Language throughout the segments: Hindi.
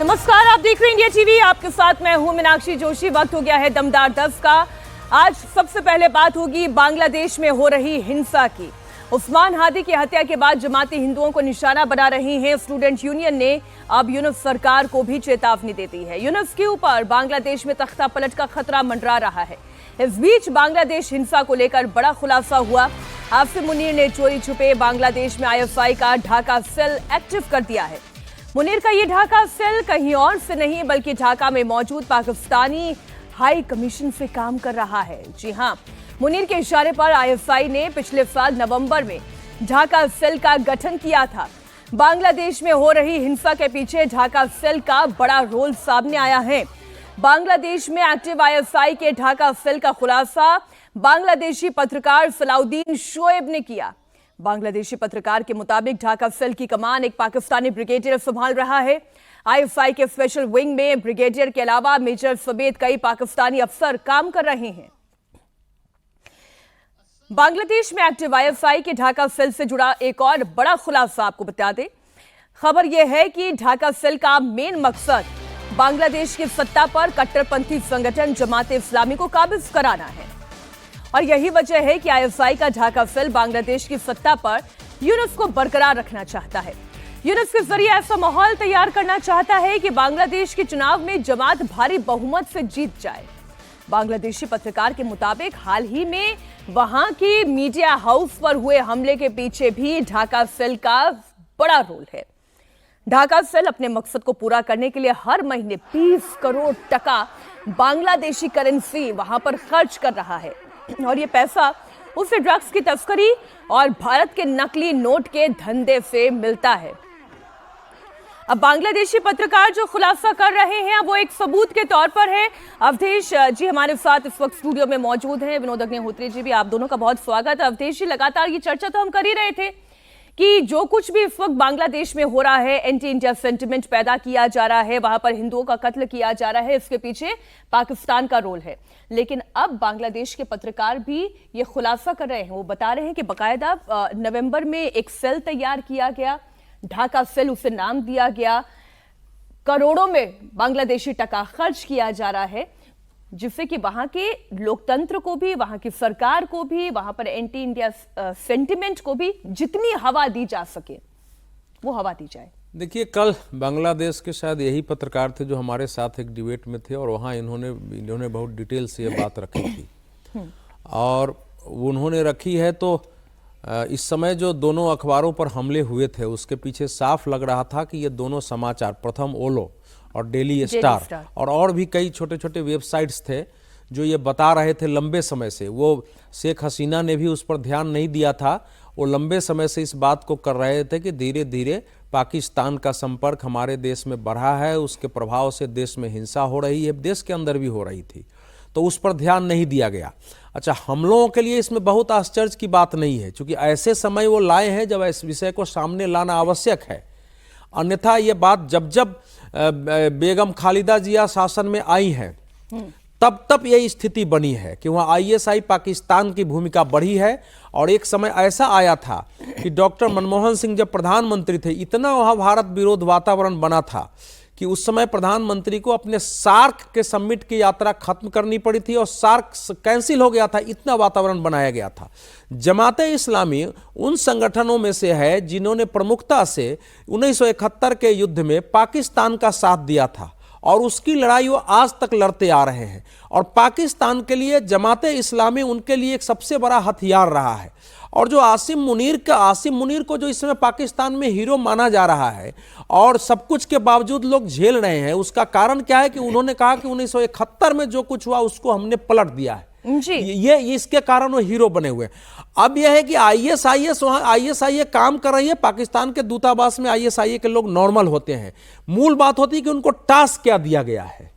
नमस्कार, आप देख रहे हैं इंडिया टीवी। आपके साथ मैं हूं मीनाक्षी जोशी। वक्त हो गया है दमदार 10 का। आज सबसे पहले बात होगी बांग्लादेश में हो रही हिंसा की। उस्मान हादी की हत्या के बाद जमाती हिंदुओं को निशाना बना रही है स्टूडेंट यूनियन ने अब यूनुस सरकार को भी चेतावनी दे दी है। यूनुस के ऊपर बांग्लादेश में तख्ता पलट का खतरा मंडरा रहा है। इस बीच बांग्लादेश हिंसा को लेकर बड़ा खुलासा हुआ। आसिम मुनीर ने चोरी छुपे बांग्लादेश में ISI का ढाका सेल एक्टिव कर दिया है। मुनीर का ये ढाका सेल कहीं और से नहीं बल्कि ढाका में मौजूद पाकिस्तानी हाई कमीशन से काम कर रहा है। जी हां, मुनीर के इशारे पर ISI ने पिछले साल नवंबर में ढाका सेल का गठन किया था। बांग्लादेश में हो रही हिंसा के पीछे ढाका सेल का बड़ा रोल सामने आया है। बांग्लादेश में एक्टिव ISI के ढाका सेल का खुलासा बांग्लादेशी पत्रकार सलाउद्दीन शोएब ने किया। बांग्लादेशी पत्रकार के मुताबिक ढाका सेल की कमान एक पाकिस्तानी ब्रिगेडियर संभाल रहा है। ISI के स्पेशल विंग में ब्रिगेडियर के अलावा मेजर समेत कई पाकिस्तानी अफसर काम कर रहे हैं। बांग्लादेश में एक्टिव ISI के ढाका सेल से जुड़ा एक और बड़ा खुलासा आपको बता दें। खबर यह है कि ढाका सेल का मेन मकसद बांग्लादेश की सत्ता पर कट्टरपंथी संगठन जमात इस्लामी को काबिज कराना है और यही वजह है कि ISI का ढाका सेल बांग्लादेश की सत्ता पर यूनुस को बरकरार रखना चाहता है। यूनुस के जरिए ऐसा माहौल तैयार करना चाहता है कि बांग्लादेश के चुनाव में जमात भारी बहुमत से जीत जाए। बांग्लादेशी पत्रकार के मुताबिक हाल ही में वहां की मीडिया हाउस पर हुए हमले के पीछे भी ढाका सेल का बड़ा रोल है। ढाका सेल अपने मकसद को पूरा करने के लिए हर महीने 20 करोड़ टका बांग्लादेशी करेंसी वहां पर खर्च कर रहा है और ये पैसा उसे ड्रग्स की तस्करी और भारत के नकली नोट के धंधे से मिलता है। अब बांग्लादेशी पत्रकार जो खुलासा कर रहे हैं वो एक सबूत के तौर पर है। अवधेश जी हमारे साथ इस वक्त स्टूडियो में मौजूद हैं, विनोद अग्निहोत्री जी भी, आप दोनों का बहुत स्वागत है। अवधेश जी, लगातार ये चर्चा तो हम कर ही रहे थे कि जो कुछ भी इस वक्त बांग्लादेश में हो रहा है, एंटी इंडिया सेंटिमेंट पैदा किया जा रहा है, वहां पर हिंदुओं का कत्ल किया जा रहा है, इसके पीछे पाकिस्तान का रोल है। लेकिन अब बांग्लादेश के पत्रकार भी ये खुलासा कर रहे हैं। वो बता रहे हैं कि बाकायदा नवंबर में एक सेल तैयार किया गया, ढाका सेल उसे नाम दिया गया, करोड़ों में बांग्लादेशी टका खर्च किया जा रहा है जिससे कि वहां के लोकतंत्र को भी, वहां की सरकार को भी, वहां पर एंटी इंडिया सेंटिमेंट को भी जितनी हवा दी जा सके वो हवा दी जाए। देखिए, कल बांग्लादेश के शायद यही पत्रकार थे जो हमारे साथ एक डिबेट में थे और वहाँ इन्होंने बहुत डिटेल से ये बात रखी थी और उन्होंने रखी है तो इस समय जो दोनों अखबारों पर हमले हुए थे उसके पीछे साफ लग रहा था कि ये दोनों समाचार, प्रथम ओलो और डेली स्टार और भी कई छोटे छोटे वेबसाइट्स थे जो ये बता रहे थे लंबे समय से। वो शेख हसीना ने भी उस पर ध्यान नहीं दिया था। वो लंबे समय से इस बात को कर रहे थे कि धीरे धीरे पाकिस्तान का संपर्क हमारे देश में बढ़ा है, उसके प्रभाव से देश में हिंसा हो रही है, देश के अंदर भी हो रही थी, तो उस पर ध्यान नहीं दिया गया। अच्छा, हम लोगों के लिए इसमें बहुत आश्चर्य की बात नहीं है क्योंकि ऐसे समय वो लाए हैं जब इस विषय को सामने लाना आवश्यक है। अन्यथा ये बात जब बेगम खालिदा जिया शासन में आई है तब ये स्थिति बनी है कि वहाँ ISI पाकिस्तान की भूमिका बढ़ी है और एक समय ऐसा आया था कि डॉक्टर मनमोहन सिंह जब प्रधानमंत्री थे इतना वहाँ भारत विरोध वातावरण बना था कि उस समय प्रधानमंत्री को अपने सार्क के समिट की यात्रा खत्म करनी पड़ी थी और सार्क कैंसिल हो गया था, इतना वातावरण बनाया गया था। जमात इस्लामी उन संगठनों में से है जिन्होंने प्रमुखता से 1971 के युद्ध में पाकिस्तान का साथ दिया था और उसकी लड़ाई वो आज तक लड़ते आ रहे हैं और पाकिस्तान के लिए जमात इस्लामी उनके लिए एक सबसे बड़ा हथियार रहा है। और जो आसिम मुनीर को जो इस समय पाकिस्तान में हीरो माना जा रहा है और सब कुछ के बावजूद लोग झेल रहे हैं, उसका कारण क्या है कि उन्होंने कहा कि 1971 में जो कुछ हुआ उसको हमने पलट दिया है जी। ये इसके कारण वो हीरो बने हुए। अब यह है कि ISI ये काम कर रही है, पाकिस्तान के दूतावास में ISI के लोग नॉर्मल होते हैं। मूल बात होती है कि उनको टास्क क्या दिया गया है,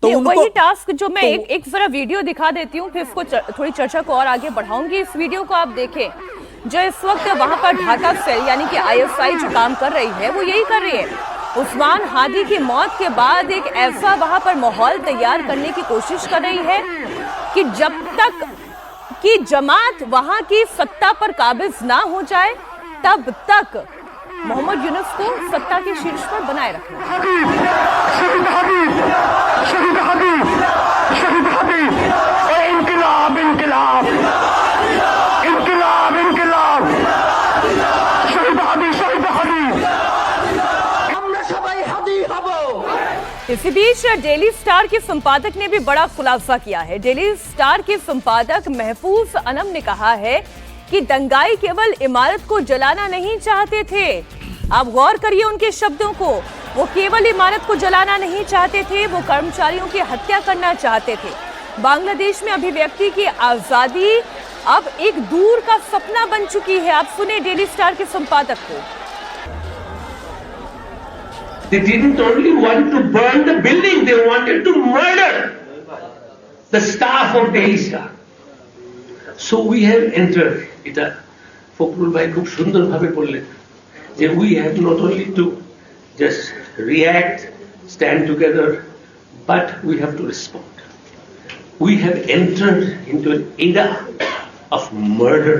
तो वही टास्क जो मैं एक जरा वीडियो दिखा देती हूँ, फिर इसको थोड़ी चर्चा को और आगे बढ़ाऊंगी। इस वीडियो को आप देखें जो इस वक्त वहां पर ढाका सेल यानी कि ISI जो काम कर रही है वो यही कर रही है। उस्मान हादी की मौत के बाद एक ऐसा वहां पर माहौल तैयार करने की कोशिश कर रही है कि जब तक कि जमात वहां की सत्ता पर काबिज ना हो जाए तब तक मोहम्मद यूनुस को सत्ता के शीर्ष पर बनाए रखना है। शहीद हबीब, शहीद हबीब, शहीद हबीब, इनकलाब इनकलाब इनकलाब इनकलाब, शहीद हबीब, शहीद हबीब, আমরা সবাই হাদি হব। इसी बीच डेली स्टार के संपादक ने भी बड़ा खुलासा किया है। डेली स्टार के संपादक महफूज अनम ने कहा है कि दंगाई केवल इमारत को जलाना नहीं चाहते थे। आप गौर करिए उनके शब्दों को, वो केवल इमारत को जलाना नहीं चाहते थे, वो कर्मचारियों की हत्या करना चाहते थे। बांग्लादेश में अभिव्यक्ति की आजादी अब एक दूर का सपना बन चुकी है। आप सुने डेली स्टार के संपादक को। They didn't only want to burn the building, they wanted to murder the staff of Daily Star. So we have entered, এটা ফখরুল ভাই খুব সুন্দরভাবে বললেন যে we have not only to just react, stand together, but we have to respond. We have entered into an era of murder.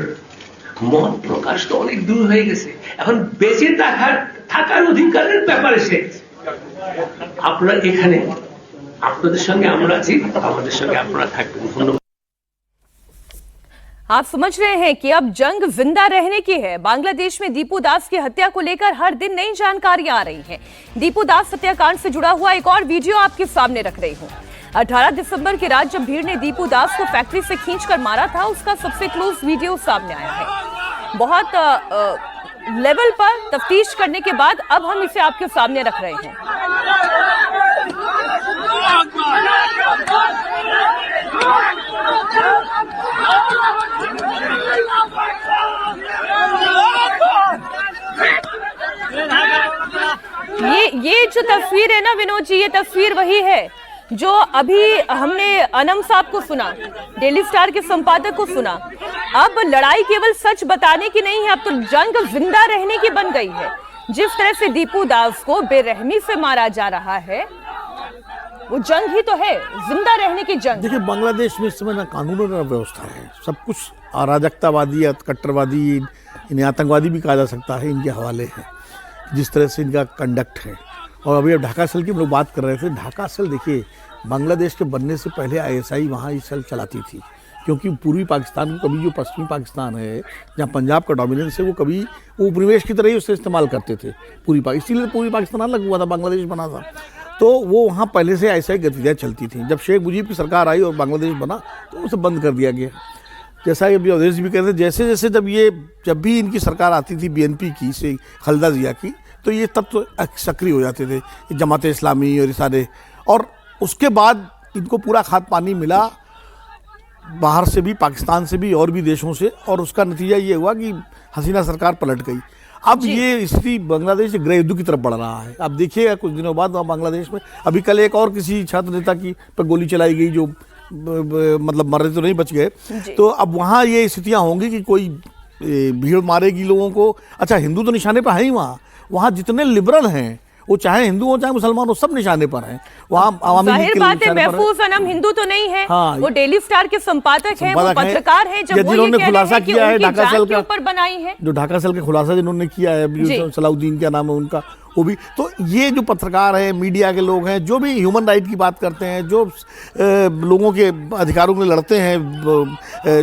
মত প্রকাশ তো অনেক দূর হয়ে গেছে, এখন বেঁচে থাকার অধিকারের ব্যাপারে সে আপনারা এখানে, আপনাদের সঙ্গে আমরা আছি, আমাদের সঙ্গে আপনারা থাকবেন। ধন্যবাদ। आप समझ रहे हैं कि अब जंग जिंदा रहने की है। बांग्लादेश में दीपू दास की हत्या को लेकर हर दिन नई जानकारियां आ रही हैं। दीपू दास हत्याकांड से जुड़ा हुआ एक और वीडियो आपके सामने रख रही हूं। 18 दिसंबर की रात जब भीड़ ने दीपू दास को फैक्ट्री से खींचकर मारा था, उसका सबसे क्लोज वीडियो सामने आया है। बहुत लेवल पर तफ्तीश करने के बाद अब हम इसे आपके सामने रख रहे हैं। ये जो तस्वीर है ना विनोद जी, ये तस्वीर वही है जो अभी हमने अनम साहब को सुना, डेली स्टार के संपादक को सुना। अब लड़ाई केवल सच बताने की नहीं है, अब तो जंग जिंदा रहने की बन गई है। जिस तरह से दीपू दास को बेरहमी से मारा जा रहा है, वो जंग ही तो है, जिंदा रहने की जंग। देखिए, बांग्लादेश में इस समय ना कानून और ना व्यवस्था है, सब कुछ अराजकतावादी या कट्टरवादी, इन्हें आतंकवादी भी कहा जा सकता है, इनके हवाले है जिस तरह से इनका कंडक्ट है। और अभी अब ढाका सेल की हम लोग बात कर रहे थे। ढाका सेल देखिए, बांग्लादेश के बनने से पहले आईएसआई वहाँ ये सेल चलाती थी, क्योंकि पूर्वी पाकिस्तान को कभी जो पश्चिमी पाकिस्तान है, जहाँ पंजाब का डोमिनेंस है, वो कभी वो उपनिवेश की तरह ही उससे इस्तेमाल करते थे पूरी इसीलिए पूर्वी पाकिस्तान अलग हुआ था, बांग्लादेश बना था। तो वो वहाँ पहले से ऐसा ही गतिविधियाँ चलती थी। जब शेख मुजीब की सरकार आई और बांग्लादेश बना तो उसे बंद कर दिया गया। जैसा कि अभी अवधेश भी कहते थे, जैसे जैसे जब भी इनकी सरकार आती थी बीएनपी की से खालिदा जिया की, तो ये तत्व सक्रिय हो जाते थे, जमात इस्लामी और सारे। और उसके बाद इनको पूरा खाद पानी मिला बाहर से भी, पाकिस्तान से भी और भी देशों से, और उसका नतीजा ये हुआ कि हसीना सरकार पलट गई। अब ये स्थिति बांग्लादेश गृह युद्ध की तरफ बढ़ रहा है। अब देखिएगा कुछ दिनों बाद बांग्लादेश में, अभी कल एक और किसी छात्र नेता की पर गोली चलाई गई, जो मतलब मर रहे तो नहीं, बच गए। तो अब वहाँ ये स्थितियाँ होंगी कि कोई भीड़ मारेगी लोगों को। अच्छा, हिंदू तो निशाने पर है ही वहाँ जितने लिबरल हैं, वो चाहे हिंदू हो चाहे मुसलमान हो, सब निशाने पर हैं। वहाँ आवामी लीग के बात है, महफूज अनम हिंदू तो नहीं है। हाँ, वो डेली स्टार के संपादक हैं, वो पत्रकार हैं। जब वो जिन्होंने खुलासा किया है ढाका सेल के ऊपर बनाई है, जो ढाका सेल का खुलासा जिन्होंने किया है, सलाउद्दीन क्या नाम है उनका, वो भी। तो ये जो पत्रकार हैं, मीडिया के लोग हैं, जो भी ह्यूमन राइट की बात करते हैं, जो लोगों के अधिकारों के लिए लड़ते हैं,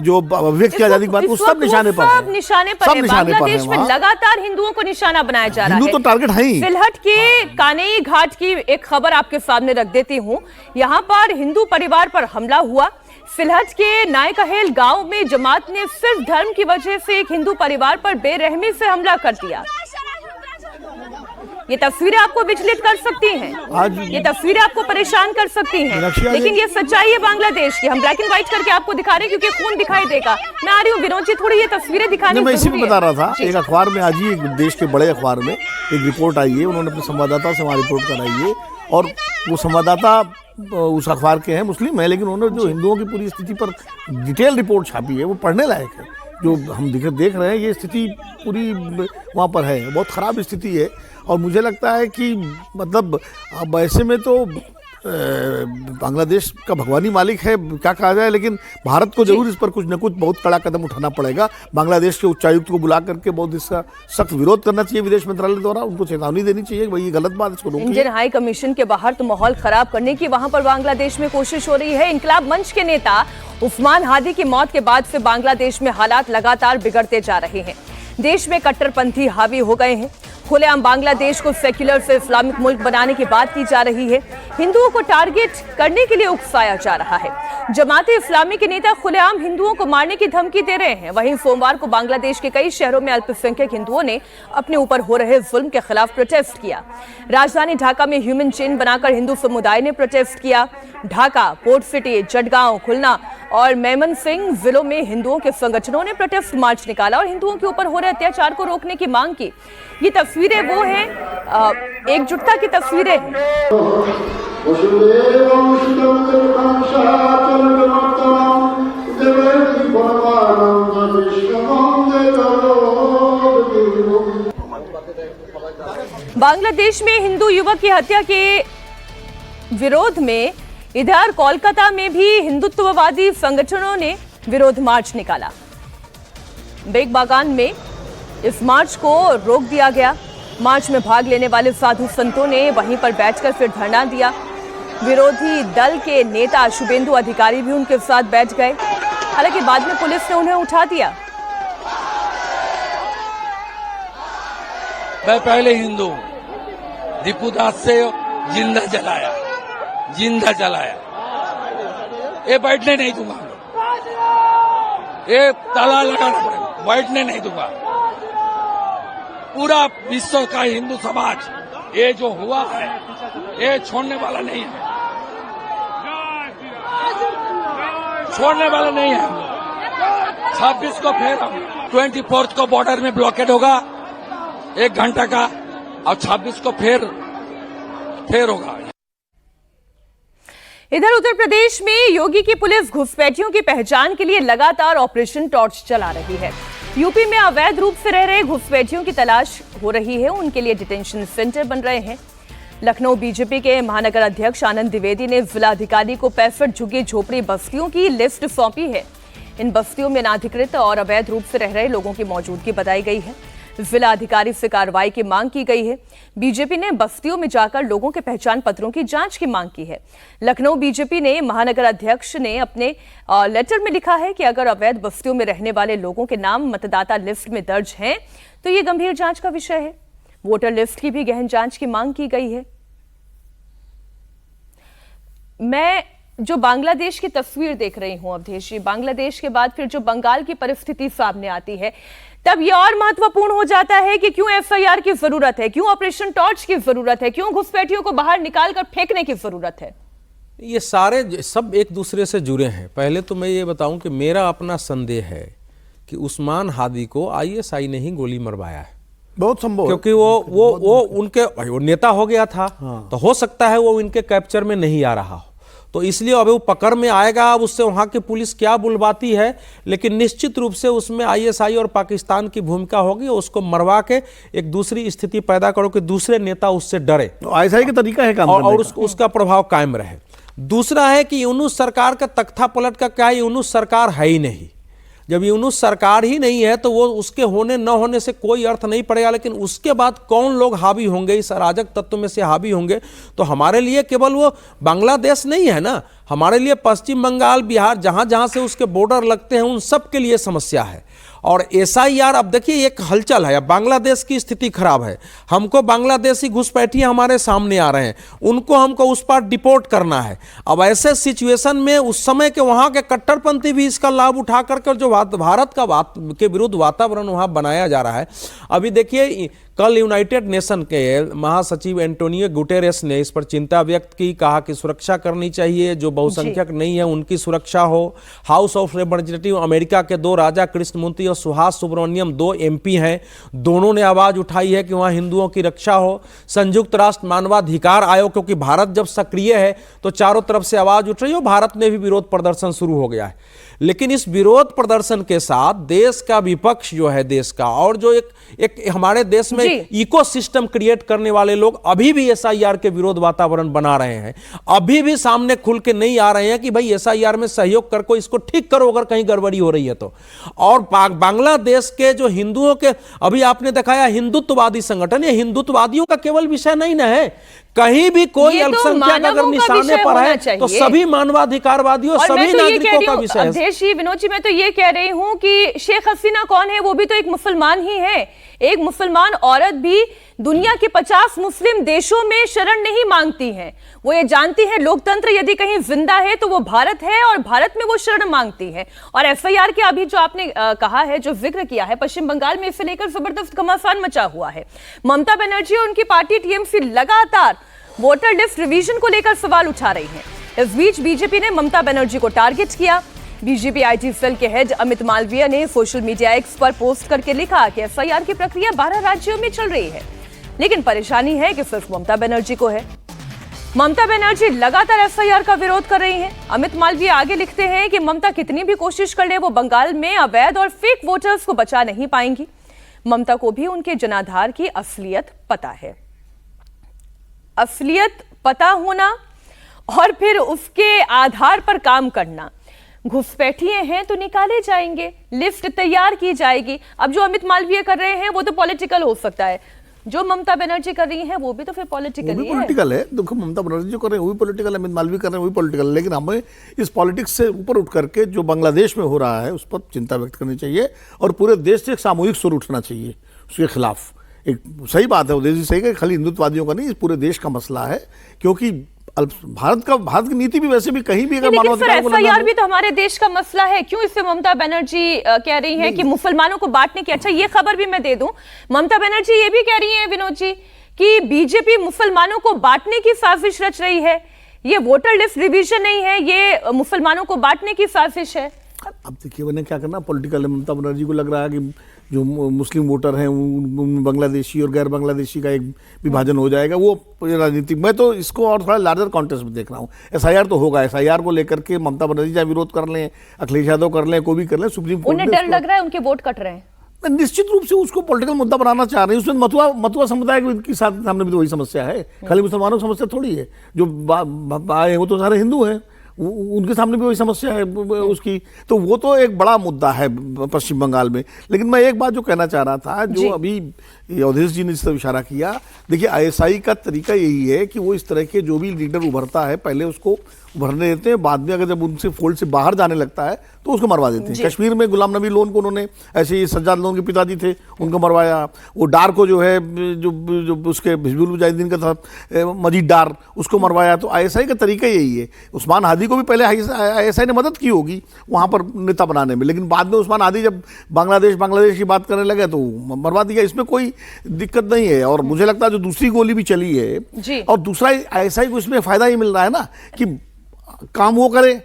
जो अभिव्यक्ति की आजादी की बात, वो सब निशाने पर है। निशाने पर है। बांग्लादेश में लगातार हिंदुओं को निशाना बनाया जा रहा है। हिंदू तो टारगेट है ही। सिलहट के कानेई घाट की एक खबर आपके सामने रख देती हूँ। यहाँ पर हिंदू परिवार पर हमला हुआ। सिलहट के नायकहेल गांव में जमात ने सिर्फ धर्म की वजह से एक हिंदू परिवार पर बेरहमी से हमला कर दिया। ये तस्वीरें आपको विचलित कर सकती हैं, ये तस्वीरें आपको परेशान कर सकती हैं, लेकिन ये सच्चाई है बांग्लादेश की। हम ब्लैक एंड व्हाइट करके आपको दिखा रहे हैं क्योंकि खून दिखाई देगा। मैं आ रही हूँ विनोद जी, थोड़ी ये तस्वीरें दिखाने। मैं इसी में बता रहा था, एक अखबार में आज ही, एक देश के बड़े अखबार में एक रिपोर्ट आई है, उन्होंने अपने संवाददाता से वहाँ रिपोर्ट कराई है, और वो संवाददाता उस अखबार के हैं, मुस्लिम है, लेकिन उन्होंने जो हिंदुओं की पूरी स्थिति पर डिटेल रिपोर्ट छापी है, वो पढ़ने लायक है। जो हम देख रहे हैं, ये स्थिति पूरी वहाँ पर है, बहुत ख़राब स्थिति है। और मुझे लगता है कि मतलब अब ऐसे में तो बांग्लादेश का भगवानी मालिक है, क्या कहा जाए, लेकिन भारत को जरूर इस पर कुछ न कुछ बहुत कड़ा कदम उठाना पड़ेगा। बांग्लादेश के उच्चायुक्त को बुला करके बहुत इसका सख्त विरोध करना चाहिए विदेश मंत्रालय द्वारा, उनको चेतावनी देनी चाहिए भाई ये गलत बात, इसको रोकिए। इंडियन हाई कमीशन के बाहर तो माहौल खराब करने की वहां पर बांग्लादेश में कोशिश हो रही है। इनकलाब मंच के नेता उस्मान हादी की मौत के बाद से बांग्लादेश में हालात लगातार बिगड़ते जा रहे हैं। देश में कट्टरपंथी हावी हो गए हैं। खुलेआम बांग्लादेश को सेक्युलर से इस्लामिक मुल्क बनाने की बात की जा रही है। हिंदुओं को टारगेट करने के लिए उकसाया जा रहा है। जमाते इस्लामी के नेता खुलेआम हिंदुओं को मारने की धमकी दे रहे हैं। वहीं सोमवार को बांग्लादेश के कई शहरों में अल्पसंख्यक हिंदुओं ने अपने ऊपर हो रहे जुल्म के खिलाफ प्रोटेस्ट किया। राजधानी ढाका में ह्यूमन चेन बनाकर हिंदू समुदाय ने प्रोटेस्ट किया। ढाका, पोर्ट सिटी, जटगांव, खुलना और मेमन सिंह जिलों में हिंदुओं के संगठनों ने प्रोटेस्ट मार्च निकाला और हिंदुओं के ऊपर हो रहे अत्याचार को रोकने की मांग की। ये तस्वीरें वो हैं, एकजुटता की तस्वीरें हैं। बांग्लादेश में हिंदू युवक की हत्या के विरोध में इधर कोलकाता में भी हिंदुत्ववादी संगठनों ने विरोध मार्च निकाला। बेग बागान में इस मार्च को रोक दिया गया। मार्च में भाग लेने वाले साधु संतों ने वहीं पर बैठकर फिर धरना दिया। विरोधी दल के नेता शुभेंदु अधिकारी भी उनके साथ बैठ गए। हालांकि बाद में पुलिस ने उन्हें उठा दिया। मैं पहले हिंदू हूँ, दीपूदास से जिंदा जलाया, ये बैठने नहीं दूंगा, ये ताला लगाना पड़ेगा, बैठने नहीं दूंगा। पूरा विश्व का हिंदू समाज ये जो हुआ है ये छोड़ने वाला नहीं है, छोड़ने वाला नहीं है। 26 को फिर 24 को बॉर्डर में ब्लॉकेड होगा 1 घंटा का, और 26 को फिर होगा। इधर उत्तर प्रदेश में योगी की पुलिस घुसपैठियों की पहचान के लिए लगातार ऑपरेशन टॉर्च चला रही है। यूपी में अवैध रूप से रह रहे घुसपैठियों की तलाश हो रही है, उनके लिए डिटेंशन सेंटर बन रहे हैं। लखनऊ बीजेपी के महानगर अध्यक्ष आनंद द्विवेदी ने जिलाधिकारी को 65 झुग्गी झोपड़ी बस्तियों की लिस्ट सौंपी है। इन बस्तियों में अनाधिकृत और अवैध रूप से रह रहे लोगों की मौजूदगी बताई गई है। जिला अधिकारी से कार्रवाई की मांग की गई है। बीजेपी ने बस्तियों में जाकर लोगों के पहचान पत्रों की जांच की मांग की है। लखनऊ बीजेपी ने महानगर अध्यक्ष ने अपने लेटर में लिखा है कि अगर अवैध बस्तियों में रहने वाले लोगों के नाम मतदाता लिस्ट में दर्ज हैं तो ये गंभीर जांच का विषय है। वोटर लिस्ट की भी गहन जांच की मांग की गई है। मैं जो बांग्लादेश की तस्वीर देख रही हूं अवधेश जी, बांग्लादेश के बाद फिर जो बंगाल की परिस्थिति सामने आती है तब यह और महत्वपूर्ण हो जाता है कि क्यों एफआईआर की जरूरत है, क्यों ऑपरेशन टॉर्च की जरूरत है, क्यों घुसपैठियों को बाहर निकालकर फेंकने की जरूरत है। ये सारे सब एक दूसरे से जुड़े हैं। पहले तो मैं ये बताऊं कि मेरा अपना संदेह है कि उस्मान हादी को आईएसआई ने ही गोली मरवाया है। बहुत संभव, क्योंकि वो उनके वो नेता हो गया था। तो हो सकता है वो इनके कैप्चर में नहीं आ रहा हो, तो इसलिए अब वो पकड़ में आएगा। अब उससे वहां की पुलिस क्या बुलवाती है, लेकिन निश्चित रूप से उसमें आईएसआई और पाकिस्तान की भूमिका होगी। उसको मरवा के एक दूसरी स्थिति पैदा करो कि दूसरे नेता उससे डरे, आईएसआई का तरीका है काम और उसका प्रभाव कायम रहे। दूसरा है कि यूनुस सरकार का तख्ता पलट का क्या है, यूनुस सरकार है ही नहीं। जब यूनुस सरकार ही नहीं है तो वो उसके होने न होने से कोई अर्थ नहीं पड़ेगा। लेकिन उसके बाद कौन लोग हावी होंगे, इस अराजक तत्व में से हावी होंगे, तो हमारे लिए केवल वो बांग्लादेश नहीं है ना, हमारे लिए पश्चिम बंगाल, बिहार, जहां जहां से उसके बॉर्डर लगते हैं उन सब के लिए समस्या है। और एसआईआर, अब देखिए एक हलचल है, अब बांग्लादेश की स्थिति खराब है। हमको बांग्लादेशी घुसपैठियां हमारे सामने आ रहे हैं, उनको हमको उस पर डिपोर्ट करना है। अब ऐसे सिचुएशन में उस समय के वहां के कट्टरपंथी भी इसका लाभ उठा करके जो भारत के विरुद्ध वातावरण वहां बनाया जा रहा है। अभी देखिए कल यूनाइटेड नेशन के महासचिव एंटोनियो गुटेरेस ने इस पर चिंता व्यक्त की, कहा कि सुरक्षा करनी चाहिए, जो बहुसंख्यक नहीं है उनकी सुरक्षा हो। हाउस ऑफ रिप्रेजेंटेटिव अमेरिका के 2 राजा कृष्णमूर्ति और सुहास सुब्रमण्यम 2 एमपी हैं, दोनों ने आवाज उठाई है कि वहां हिंदुओं की रक्षा हो। संयुक्त राष्ट्र मानवाधिकार आयोग, क्योंकि भारत जब सक्रिय है तो चारों तरफ से आवाज उठ रही है, भारत में भी विरोध प्रदर्शन शुरू हो गया है। लेकिन इस विरोध प्रदर्शन के साथ देश का विपक्ष जो है देश का, और जो एक हमारे देश में इकोसिस्टम क्रिएट करने वाले लोग अभी भी एसआईआर के विरोध वातावरण बना रहे हैं, अभी भी सामने खुल के नहीं आ रहे हैं कि भाई एसआईआर में सहयोग करको, इसको ठीक करो अगर कहीं गड़बड़ी हो रही है तो। और बांग्लादेश के जो हिंदुओं के, अभी आपने दिखाया हिंदुत्ववादी संगठन, ये हिंदुत्ववादियों का केवल विषय नहीं ना है, कहीं भी कोई अल्पसंख्यक अगर निशाने पर है तो सभी मानवाधिकारवादियों, सभी नागरिकों का विषय है। अवधेश जी, विनोद जी, मैं तो ये कह रही हूं कि शेख हसीना कौन है? वो भी तो एक मुसलमान ही है। एक मुसलमान औरत भी दुनिया के 50 मुस्लिम देशों में शरण नहीं मांगती है। वो ये जानती है लोकतंत्र यदि कहीं जिंदा है तो वो भारत है, और भारत में वो शरण मांगती है। और एफआईआर के अभी जो आपने कहा है, जो जिक्र किया है, पश्चिम बंगाल में इसे लेकर जबरदस्त घमासान मचा हुआ है। ममता बनर्जी और उनकी पार्टी टीएमसी लगातार वोटर लिस्ट रिवीजन को लेकर सवाल उठा रही है। इस बीच बीजेपी ने ममता बनर्जी को टारगेट किया। बीजेपी आईटी सेल के हेड अमित मालवीय ने सोशल मीडिया एक्स पर पोस्ट करके लिखा कि एफआईआर की प्रक्रिया 12 राज्यों में चल रही है, लेकिन परेशानी है कि सिर्फ ममता बनर्जी को है। ममता बनर्जी लगातार एफआईआर का विरोध कर रही हैं। अमित मालवीय आगे लिखते हैं कि ममता कितनी भी कोशिश कर ले, वो बंगाल में अवैध और फेक वोटर्स को बचा नहीं पाएंगी। ममता को भी उनके जनाधार की असलियत पता है। असलियत पता होना और फिर उसके आधार पर काम करना। घुसपैठिए हैं तो निकाले जाएंगे, लिस्ट तैयार की जाएगी। अब जो अमित मालवीय कर रहे हैं वो तो पॉलिटिकल हो सकता है, जो ममता बनर्जी कर रही हैं वो भी तो फिर पॉलिटिकल ही है। पॉलिटिकल है। देखो, ममता बनर्जी जो कर रहे हैं वो भी पॉलिटिकल है, अमित मालवीय कर रहे हैं वो भी पॉलिटिकल है, लेकिन हमें इस पॉलिटिक्स से ऊपर उठ करके जो बांग्लादेश में हो रहा है उस पर चिंता व्यक्त करनी चाहिए और पूरे देश से एक सामूहिक सुर उठना चाहिए उसके खिलाफ। एक सही बात है, उदय जी सही है, खाली हिंदुत्ववादियों का नहीं, पूरे देश का मसला है, क्योंकि भारत की नीति भी वैसे भी कहीं भी अगर मानवाधिकार को एफआईआर भी तो हमारे देश का मसला है। क्यों इससे ममता बनर्जी कह रही हैं कि मुसलमानों को बांटने की? अच्छा, ये खबर भी मैं दे दूं, ममता बनर्जी ये भी कह रही हैं विनोद जी कि बीजेपी मुसलमानों को बांटने की साजिश रच रही है। ये वोटर लिस्ट रिवीजन नहीं है, ये मुसलमानों को बांटने की साजिश है। अब देखिए उन्हें क्या करना, पॉलिटिकल है। ममता बनर्जी को लग रहा है कि जो मुस्लिम वोटर हैं उन बांग्लादेशी और गैर बांग्लादेशी का एक विभाजन हो जाएगा, वो राजनीतिक। मैं तो इसको और थोड़ा लार्जर कॉन्टेक्स्ट में देख रहा हूँ। एसआईआर तो होगा, एसआईआर को लेकर के ममता बनर्जी चाहे विरोध कर लें, अखिलेश यादव कर लें, कोई भी कर लें, सुप्रीम कोर्ट उन्हें डर लग रहा है उनके वोट कट रहे हैं। निश्चित रूप से उसको पॉलिटिकल मुद्दा बनाना चाह रहे हैं। उसमें मथुआ समुदाय के साथ सामने भी तो वही समस्या है, खाली मुसलमानों की समस्या थोड़ी है। जो आए वो तो सारे हिंदू हैं, उनके सामने भी वही समस्या है उसकी। तो वो तो एक बड़ा मुद्दा है पश्चिम बंगाल में। लेकिन मैं एक बात जो कहना चाह रहा था, जो अभी अवधेश जी ने जिस तरह इशारा किया, देखिए आईएसआई का तरीका यही है कि वो इस तरह के जो भी लीडर उभरता है पहले उसको उभरने देते हैं, बाद में अगर जब उनसे फोल्ड से बाहर जाने लगता है तो उसको मरवा देते हैं। कश्मीर में गुलाम नबी लोन को उन्होंने ऐसे ही, सज्जाद लोन के पिताजी थे उनको मरवाया। वो डार को जो है जो उसके हिजबुल मुजाहिदीन का था मजीद डार, उसको मरवाया। तो आईएसआई का तरीका यही है। उस्मान हादी को भी पहले आईएसआई ने मदद की होगी वहाँ पर नेता बनाने में, लेकिन बाद में उस्मान हादी जब बांग्लादेश की बात करने लगे तो मरवा दिया। इसमें कोई दिक्कत नहीं है। और मुझे लगता है जो दूसरी गोली भी चली है, और दूसरा आईएसआई को इसमें फायदा ही मिल रहा है ना कि काम वो करे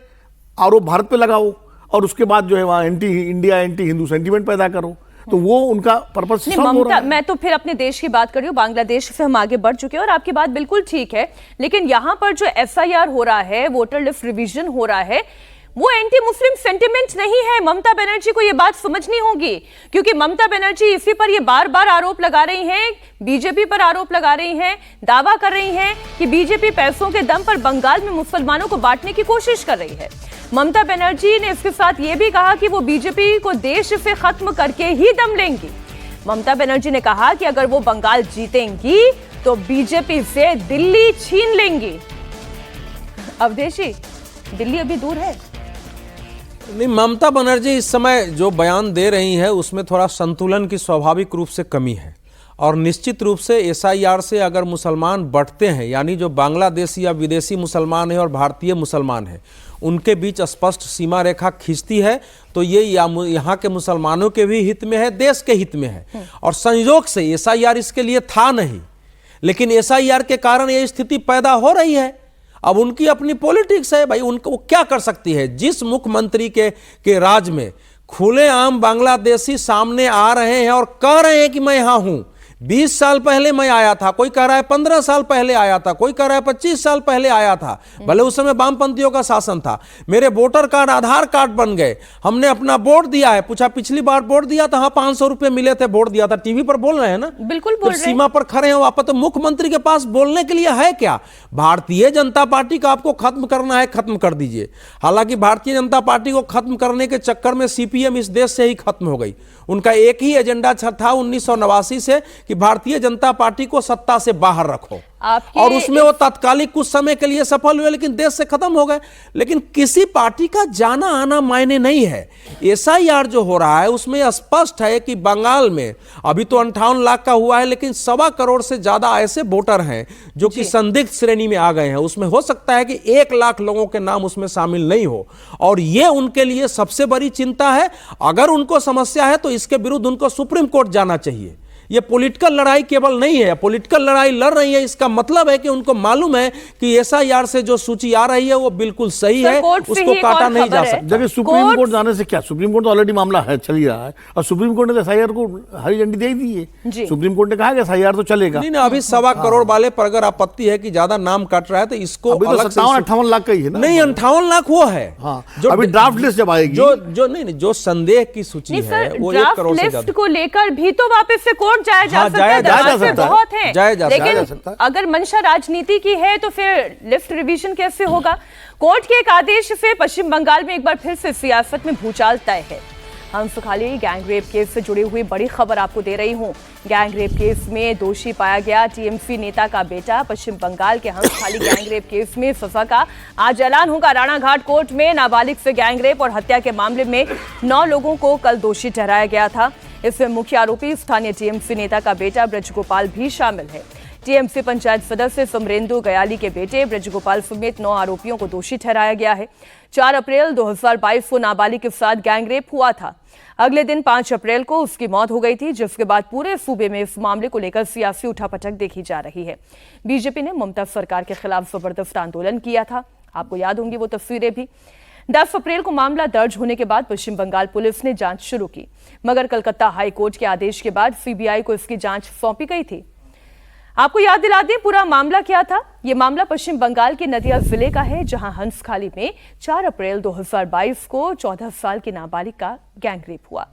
और वो भारत पे लगाओ, और उसके बाद जो है वहाँ anti India anti Hindu sentiment पैदा करो। तो वो उनका पर्पस हो रहा है। मैं तो फिर अपने देश की बात कर रही हूँ, बांग्लादेश से हम आगे बढ़ चुके हैं और आपकी बात बिल्कुल ठीक है। लेकिन यहाँ पर जो एफआईआर हो रहा है, वोटर लिस्ट रिवीजन हो रहा है, वो एंटी मुस्लिम सेंटिमेंट नहीं है। ममता बनर्जी को ये बात समझनी होगी, क्योंकि ममता बनर्जी इसी पर ये बार बार आरोप लगा रही हैं, बीजेपी पर आरोप लगा रही हैं, दावा कर रही हैं कि बीजेपी पैसों के दम पर बंगाल में मुसलमानों को बांटने की कोशिश कर रही है। ममता बनर्जी ने इसके साथ ये भी कहा कि वो बीजेपी को देश से खत्म करके ही दम लेंगी। ममता बनर्जी ने कहा कि अगर वो बंगाल जीतेंगी तो बीजेपी से दिल्ली छीन लेंगी। अवधेशी, दिल्ली अभी दूर है। नहीं, ममता बनर्जी इस समय जो बयान दे रही है उसमें थोड़ा संतुलन की स्वाभाविक रूप से कमी है। और निश्चित रूप से एसआईआर से अगर मुसलमान बढ़ते हैं, यानी जो बांग्लादेशी या विदेशी मुसलमान है और भारतीय मुसलमान है, उनके बीच स्पष्ट सीमा रेखा खींचती है, तो ये यहाँ के मुसलमानों के भी हित में है, देश के हित में है। और संयोग से एसआईआर इसके लिए था नहीं, लेकिन एसआईआर के कारण ये स्थिति पैदा हो रही है। अब उनकी अपनी पॉलिटिक्स है भाई, उनको क्या कर सकती है। जिस मुख्यमंत्री के राज में खुलेआम बांग्लादेशी सामने आ रहे हैं और कह रहे हैं कि मैं यहां हूं, 20 साल पहले मैं आया था, कोई कह रहा है 15 साल पहले आया था, कोई कह रहा है 25 साल पहले आया था, भले उस समय वामपंथियों का शासन था। मेरे वोटर कार्ड आधार कार्ड बन गए, हमने अपना वोट दिया है। पूछा पिछली बार वोट दिया था, हाँ 500 रुपए मिले थे, वोट दिया था। टीवी पर बोल रहे हैं ना, बिल्कुल बोल रहे हैं। सीमा पर खड़े हैं वापस, तो मुख्यमंत्री के पास बोलने के लिए है क्या? भारतीय जनता पार्टी का आपको खत्म करना है, खत्म कर दीजिए। हालांकि भारतीय जनता पार्टी को खत्म करने के चक्कर में सीपीएम इस देश से ही खत्म हो गई। उनका एक ही एजेंडा था 1989 से कि भारतीय जनता पार्टी को सत्ता से बाहर रखो, और उसमें वो तात्कालिक कुछ समय के लिए सफल हुए, लेकिन देश से खत्म हो गए। लेकिन किसी पार्टी का जाना आना मायने नहीं है। एसआईआर जो हो रहा है उसमें स्पष्ट है कि बंगाल में अभी तो 58 लाख का हुआ है, लेकिन 1.25 करोड़ से ज्यादा ऐसे वोटर हैं जो कि संदिग्ध श्रेणी में आ गए हैं। उसमें हो सकता है कि 1 लाख लोगों के नाम उसमें शामिल नहीं हो, और यह उनके लिए सबसे बड़ी चिंता है। अगर उनको समस्या है तो इसके विरुद्ध उनको सुप्रीम कोर्ट जाना चाहिए। ये पॉलिटिकल लड़ाई केवल नहीं है, पॉलिटिकल लड़ाई लड़ रही है, इसका मतलब है कि उनको मालूम है कि एसआईआर से जो सूची आ रही है वो बिल्कुल सही है, उसको काटा नहीं जा सकता। जबकि सुप्रीम कोर्ट जाने से क्या, सुप्रीम कोर्ट तो ऑलरेडी मामला है, चल ही रहा है, और सुप्रीम कोर्ट ने एसआईआर को हरी झंडी दे दी है। सुप्रीम कोर्ट ने कहा कि एसआईआर तो चलेगा। नहीं, अभी 1.25 करोड़ वाले पर अगर आपत्ति है कि ज्यादा नाम कट रहा है तो इसको 57-58 लाख का ही है ना। नहीं, 58 लाख वो है जो अभी ड्राफ्ट लिस्ट जब आएगी, जो संदेह की सूची है वो 1 करोड़ से ज्यादा को लेकर भी तो वापस से कोर्ट जाया जा सकता है। बहुत है, लेकिन अगर मंशा राजनीति की है तो फिर लिफ्ट रिवीजन कैसे होगा? कोर्ट के एक आदेश से पश्चिम बंगाल में एक बार फिर से सियासत में भूचाल तय है। हंसखाली गैंगरेप केस से जुड़ी हुई बड़ी खबर आपको दे रही हूं। गैंगरेप केस में दोषी पाया गया टीएमसी नेता का बेटा। पश्चिम बंगाल के हंसखाली गैंगरेप केस में सजा का आज ऐलान होगा। राणाघाट कोर्ट में नाबालिग से गैंगरेप और हत्या के मामले में 9 लोगों को कल दोषी ठहराया गया था। इसमें मुख्य आरोपी स्थानीय टीएमसी नेता का बेटा ब्रजगोपाल भी शामिल है। टीएमसी पंचायत सदस्य समरेंदु गयाली के बेटे ब्रजगोपाल समेत 9 आरोपियों को दोषी ठहराया गया है। 4 अप्रैल 2022 को नाबालिग के साथ गैंगरेप हुआ था। अगले दिन 5 अप्रैल को उसकी मौत हो गई थी, जिसके बाद पूरे सूबे में इस मामले को लेकर सियासी उठापटक देखी जा रही है। बीजेपी ने ममता सरकार के खिलाफ जबरदस्त आंदोलन किया था, आपको याद होंगी वो तस्वीरें भी। 10 अप्रैल को मामला दर्ज होने के बाद पश्चिम बंगाल पुलिस ने जांच शुरू की, मगर कलकत्ता हाई कोर्ट के आदेश के बाद सीबीआई को इसकी जांच सौंपी गई थी। आपको याद दिला दें पूरा मामला क्या था। यह मामला पश्चिम बंगाल के नदिया जिले का है, जहां हंसखाली में 4 अप्रैल 2022 को 14 साल की नाबालिग का गैंगरेप हुआ।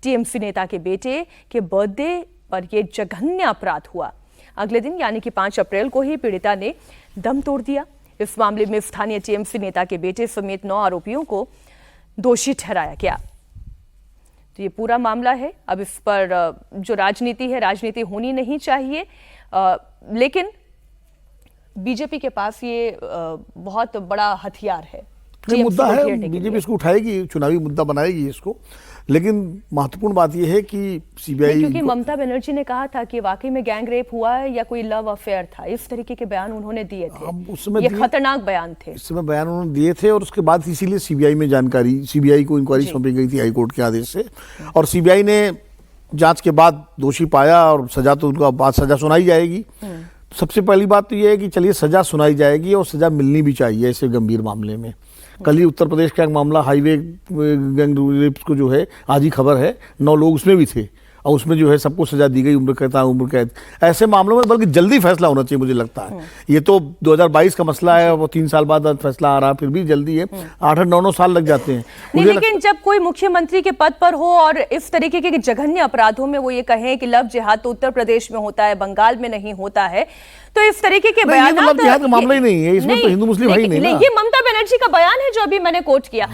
टीएमसी नेता के बेटे के बर्थडे पर यह जघन्य अपराध हुआ। अगले दिन यानी कि 5 अप्रैल को ही पीड़िता ने दम तोड़ दिया। इस मामले में स्थानीय टीएमसी नेता के बेटे समेत 9 आरोपियों को दोषी ठहराया गया। तो ये पूरा मामला है। अब इस पर जो राजनीति है, राजनीति होनी नहीं चाहिए, लेकिन बीजेपी के पास ये बहुत बड़ा हथियार है। मुद्दा है, बीजेपी इसको उठाएगी, चुनावी मुद्दा बनाएगी इसको। लेकिन महत्वपूर्ण बात यह है कि सीबीआई, क्योंकि ममता बनर्जी ने कहा था कि वाकई में गैंगरेप हुआ है या कोई लव अफेयर था, इस तरीके के बयान उन्होंने दिए थे। ये खतरनाक बयान थे, इस समय बयान उन्होंने दिए थे, और उसके बाद इसीलिए सीबीआई में जानकारी, सीबीआई को इंक्वायरी सौंपी गई थी हाईकोर्ट के आदेश से, और सीबीआई ने जांच के बाद दोषी पाया और सजा तो उनका बाद सजा सुनाई जाएगी। सबसे पहली बात तो यह है कि चलिए सजा सुनाई जाएगी और सजा मिलनी भी चाहिए ऐसे गंभीर मामले में। कल ही उत्तर प्रदेश का एक मामला हाईवे गैंग रेप को जो है, आज ही खबर है, 9 लोग उसमें भी थे, और उसमें जो है सबको सजा दी गई, उम्र कैद। ऐसे मामलों में बल्कि जल्दी फैसला होना चाहिए मुझे लगता है। ये तो 2022 का मसला है, वो 3 साल बाद फैसला आ रहा, फिर भी जल्दी है, 8-9 साल लग जाते हैं। नहीं, लेकिन जब कोई मुख्यमंत्री के पद पर हो और इस तरीके के जघन्य अपराधों में वो ये कहें कि लव जिहाद तो उत्तर प्रदेश में होता है, बंगाल में नहीं होता है, तो इस तरीके के बयान लव जिहाद का मामला ही नहीं है, इसमें तो हिंदू मुस्लिम है ही नहीं ना। ये ममता बनर्जी का बयान है जो अभी मैंने कोट किया।